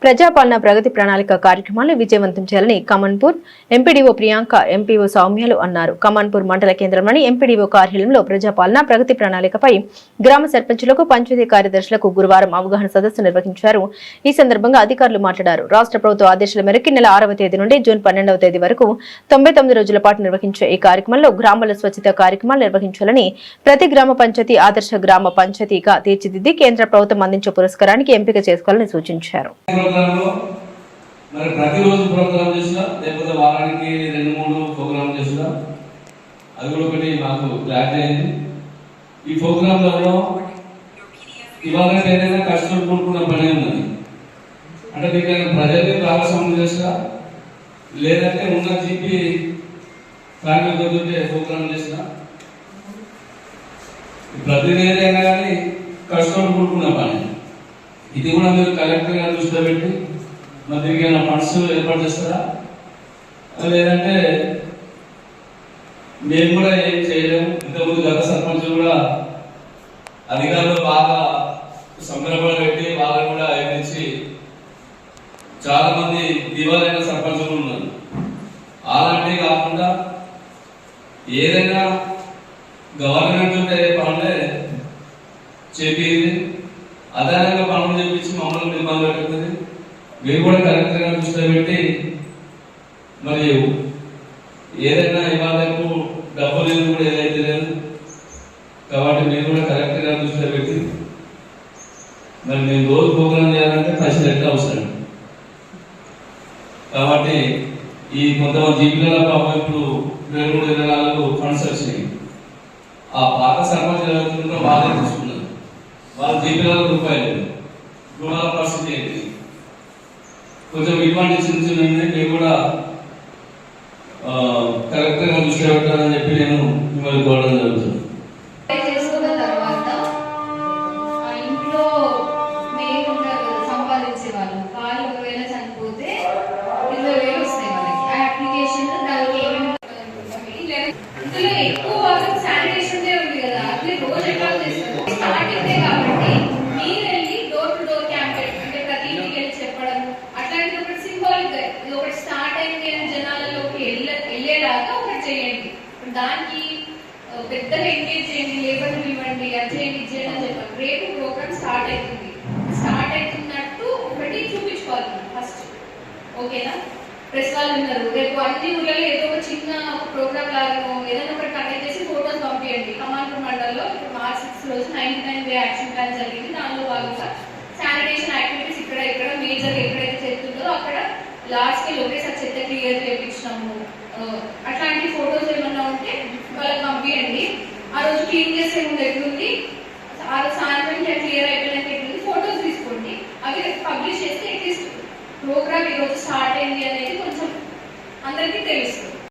ప్రజాపాలన ప్రగతి ప్రణాళిక కార్యక్రమాలను విజయవంతం చేయాలని కమన్పూర్ ఎంపీడీఓ ప్రియాంక ఎంపీఓ సౌమ్యలు అన్నారు. కమన్పూర్ మండల కేంద్రంలోని ఎంపీడీఓ కార్యాలయంలో ప్రజాపాలన ప్రగతి ప్రణాళికపై గ్రామ సర్పంచులకు పంచాయతీ కార్యదర్శులకు గురువారం అవగాహన సదస్సు నిర్వహించారు. ఈ సందర్భంగా అధికారులు మాట్లాడారు. రాష్ట్ర ప్రభుత్వ ఆదేశాల మేరకు నెల 6వ తేదీ నుండి జూన్ 12వ తేదీ వరకు 99 రోజుల పాటు నిర్వహించే ఈ కార్యక్రమంలో గ్రామాల స్వచ్ఛత కార్యక్రమాలు నిర్వహించాలని, ప్రతి గ్రామ పంచాయతీ ఆదర్శ గ్రామ పంచాయతీగా తీర్చిదిద్ది కేంద్ర ప్రభుత్వం అందించే పురస్కారానికి ఎంపిక చేసుకోవాలని సూచించారు. మరి ప్రతిరోజు ప్రోగ్రామ్ చేసినా లేకపోతే వారానికి 2-3 ప్రోగ్రామ్ చేసినా అది కూడా ఒకటి మాకు క్లారిటీ అయింది. ఈ ప్రోగ్రాంలలో ఇవాళ ఏదైనా కష్టం కూడుకున్న పని ఉన్నది అంటే మీకు ప్రజలకి భాగస్వామ్యం చేసినా లేదంటే ఉన్న జీపీ ఫ్యామిలీ దొరికితే ప్రోగ్రామ్ చేసినా ప్రతిదీ ఏదైనా కానీ కష్టం కూడుకున్న పని. ఇది కూడా మీరు కలెక్టర్ గారు దృష్టిలో పెట్టి మరి దీనికి ఏమైనా ఫండ్స్ ఏర్పాటు చేస్తారా, లేదంటే మేము కూడా ఏం చేయలేము. ఇంతకుముందు గత సర్పంచులు కూడా అధికారులు బాగా సంబరపడ పెట్టి వాళ్ళని కూడా ఎదిరించి చాలా మంది దివాలైన సర్పంచులు ఉన్నారు. అలాంటివి కాకుండా ఏదైనా గవర్నమెంట్ ఉంటే పనులే చేపింది, అదనంగా పనులు చేపించి మమ్మల్ని ఇబ్బంది పెట్టుకుంది. మీరు కూడా కరెక్ట్గా దృష్టిలో పెట్టి మరి ఏదైనా ఇవాళకు డబ్బు లేదు కూడా ఏదైతే లేదు కాబట్టి మీరు కూడా కరెక్ట్గా దృష్టిలో పెట్టి మరి మేము రోజు ప్రోగ్రామ్ చేయాలంటే పైసలు ఎట్లా అవసరం. కాబట్టి ఈ కొంతమంది జీపీల పాపం ఇప్పుడు 23-24 ఫండ్స్ వచ్చినాయి. ఆ పాత సర్పంచ్ ఎవరుతుందో వాళ్ళే తీసుకున్నారు. వాళ్ళ జీపీలలో రూపాయలు గృహాల పరిస్థితి ఏంటి, కొంచెం ఇటువంటి చిన్న చిన్న మీరు కూడా కరెక్ట్గా దృష్టి పెట్టాలని చెప్పి నేను మిమ్మల్ని కోరడం జరుగుతుంది. దానికి పెద్దగా ఎంగేజ్ చేయండి, లేబర్ ఇవ్వండి, అది చేయండి, ఇది చేయండి అని చెప్పాలి. రేపు ప్రోగ్రామ్ స్టార్ట్ అవుతున్నట్టు ఒకటి చూపించుకోవాలి మనం ఫస్ట్. ఓకేనా? ప్రెస్ వాళ్ళు ఉన్నారు, రేపు అన్ని ఊళ్ళలో ఏదో ఒక చిన్న ప్రోగ్రామ్ లాగా ఏదైనా ఒకటి కండక్ట్ చేసి ఫోటోస్ పంపించండి. కమాండర్ మండల్లో ఇప్పుడు మార్చ్ 6 రోజు 99 డే యాక్షన్ ప్లాన్ జరిగింది. దానిలో భాగంగా శానిటేషన్ యాక్టివిటీస్ ఇక్కడ మేజర్ ఎక్కడైతే చేస్తుందో అక్కడ లాస్ట్ కి ఒకేసారి చెత్త క్లియర్ చేయించినాము. అట్లాంటి ఫొటోస్ ఏమన్నా ఉంటే వాళ్ళకి పంపించండి. ఆ రోజు క్లీన్ చేసే ముందు ఎట్లుంది, ఆ రోజు సాయంత్రం క్లియర్ అయిపోయినాక ఎట్లుంది ఫొటోస్ తీసుకోండి. అవి పబ్లిష్ చేస్తే అట్లీస్ట్ ప్రోగ్రామ్ ఈరోజు స్టార్ట్ అయింది అనేది కొంచెం అందరికీ తెలుస్తుంది.